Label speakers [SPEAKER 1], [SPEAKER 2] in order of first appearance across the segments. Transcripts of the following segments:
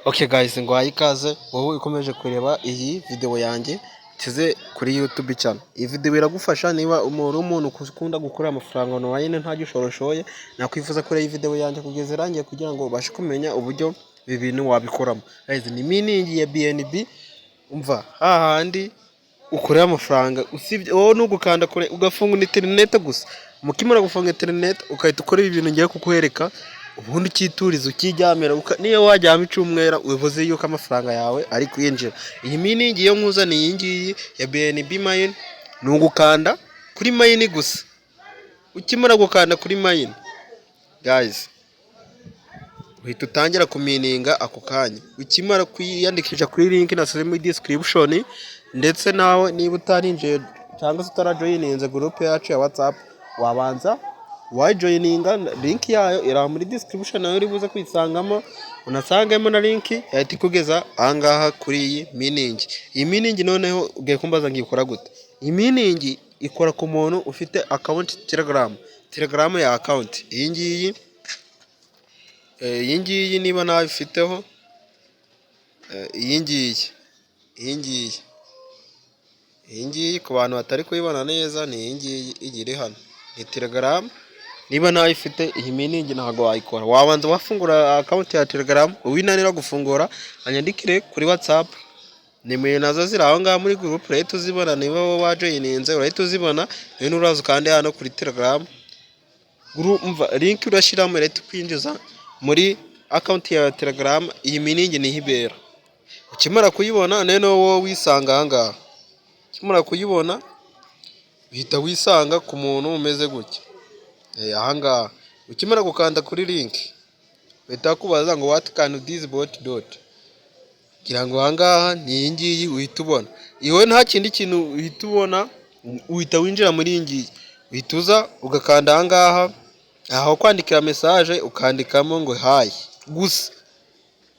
[SPEAKER 1] Okay guys, ngwaye ikaze wowe ukomeje kureba iyi video yanjye tize kuri YouTube channel. Iyi video iragufasha niba umuntu ukunda gukora amafaranga online nta gishoroshoye, nakwifuza kuri iyi video yanjye kugeza irangiye kugira ngo ubashe kumenya uburyo ibi bintu wabikoramo. Guys, ni mining ya BNB, umva hahandi ukorera amafaranga usibye wowe n'ugukanda kure ugafunga internet gusa. Mukimara gufunga internet ukahita ukora ibi bintu ngiye kukwereka, ubundi cyiturizo kijyamera niyo wajyama icumwera ubivuze yuko amafaranga yawe ari kwinjira. Iyi mining yo nkuzaniye iyi ngiyi ya BNB mine, n'ugukanda kuri mine gusa. Ukimara gukanda kuri mine guys, uhita utangira kumininga ako kanya. Ukimara kwiyandikisha kuri link nashyire muri description, ndetse nawe niba utarinjiye cyangwa se utarajoyininze group yacu ya WhatsApp, wabanza wajoyininga. Link yayo iri muri description, nayo uri buze kwisangamo, unasangamo na link yahita ikugeza ahangaha kuri iyi mining. Iyi mining noneho ugiye kumbaza ngikora gute. Iyi mining ikora ku muntu ufite account Telegram ya account. Iyi ngiyi niba nawe ifiteho iyi ngiyi ku bantu batari kuyibona neza, ni iyi ngiyi igiri hano, ni Telegram. Niba nawe ifite iyi mining ntago wayikora, wabanza wafungura account ya Telegram. Uwinanira gufungura anyandikire kuri WhatsApp, nimero nazo ziri aho ngaho muri group urahita uzibona. Niba wowe wajoyininze urahita uzibona, rero uraza kandi hano kuri Telegram link urashiramo urahita kwinjiza muri account ya Telegram. Iyi mining ni hibera. Ukimara kuyibona none wowe wisanga ahangaha. Ukimara kuyibona uhita wisanga ku muntu umeze gutya ahangaha. Ukimara gukanda kuri link uhita kubaza ngo what can this bot do, kugira ngo ahangaha ni iyi ngiyi uhita ubona. Iwe nta kindi kintu uhita ubona, uhita winjira muri iyi ngiyi, uhita uza ugakanda ahangaha aho kwandikira message, ukandikamo ngo hi gusa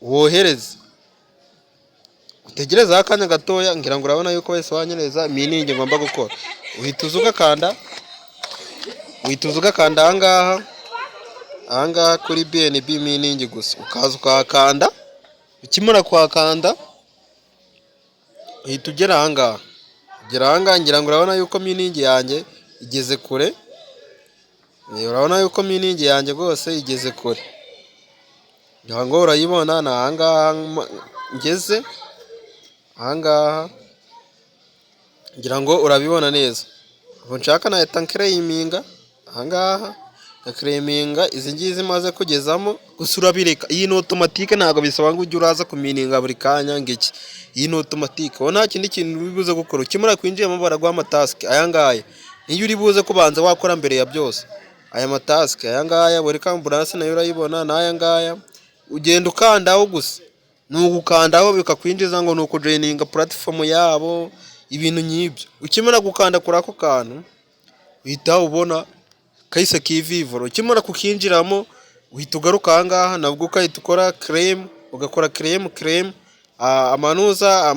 [SPEAKER 1] wohereze. Utegereza akanya gatoya, ngira ngo urabona yuko wese wanyereza mining ngomba gukora. Uhita uza ugakanda ahangaha kuri BNB mining gusa, ukaza ukahakanda. Ukimara kuhakanda uhita ugera ahangaha. Ngira ngo urabona yuko mining yanjye igeze kure. Urabona yuko mining yanjye rwose igeze kure, ngira ngo urayibona. Na ahangaha ngeze ahangaha, ngira ngo urabibona neza. Ubu nshaka na claiminga ahangaha, na claiminga izi ngizi maze kugezamo gusa urabireka. Iyi ni automatique, ntago bisaba ngo ujye uraza kumininga buri kanya ngiki. Iyi ni automatique, wowe nta kindi kintu bibuze gukora. Ukimara kwinjira baragwa amatask ayangaya, niyo uri buze kubanza wakora mbere ya byose. Aya matask ayangaya buri kambulance nayo urayibona, n'ayangaya ugenda ukandaho gusa. Nugukandaho bikakwinjiza ngo nuko joininga platform yabo, ibintu nyibyo. Ukimara gukanda kuri ako kantu uhita ubona kahise kivivoro. Ukimara kukinjiramo uhita ugaruka ahangaha, nabwo ukahita ukora claim, ugakora claim amanuza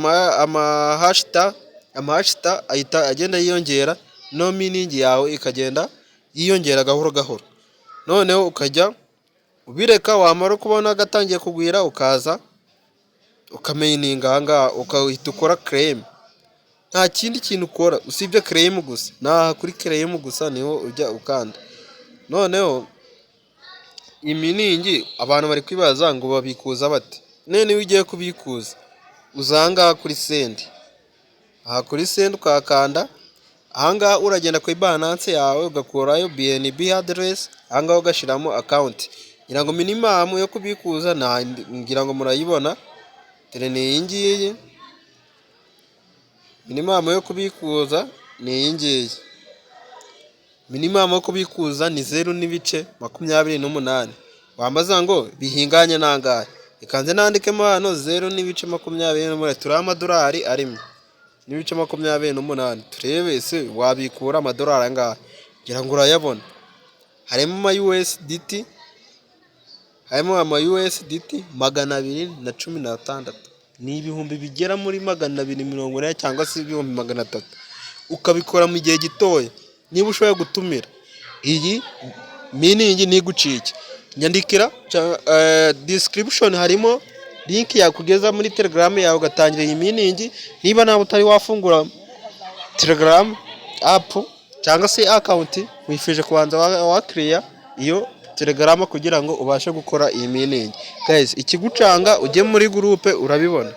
[SPEAKER 1] amahashta ahita agenda yiyongera, no mining yawe ikagenda yiyongera gahoro gahoro. Noneho ukajya ubireka, wamara kubona gatangiye kugwira ukaza ukamininga ahangaha, ukahita ukora claim. Nta kindi kintu ukora usibye claim gusa. Na kuri claim gusa niho ujya ukanda. Noneho iminingi abantu bari kwibaza ngo babikuza bate. Nene ugiye kubikuza uzanga kuri send. Aha kuri send ukakanda ahangaha, uragenda kuri Binance yawe ugakorayo BNB address, ahangaha ugashiramo account. Ngira ngo minimum yo kubikuza ngira ngo murayibona, ni iyi ngiyi. Minimum yo kubikuza ni iyi ngiyi. Minimum yo kubikuza ni 0.28. Wambaza ngo bihinganye nangahe, ikanze nandikemo hano 0.28. Turi amadolari arimo n'ibice 28. Turebe ese wabikura amadolari angahe. Ngira ngo urayabona, harimo ama USDT, harimo ama USDT 216. Ni ibihumbi bigera muri 240 cyangwa se ibihumbi 300. Ukabikora mu gihe gitoya. Niba ushoboye gutumira iyi mining nigucike, nyandikira description, harimo link yakugeza muri Telegram yawe ugatangira iyi miningi. Niba nawe utari wafungura Telegram app cyangwa se account, wifuje kubanza wa clear iyo Telegram kugira ngo ubashe gukora iyi miningi. Guys, ikigucanga ujye muri groupe urabibona.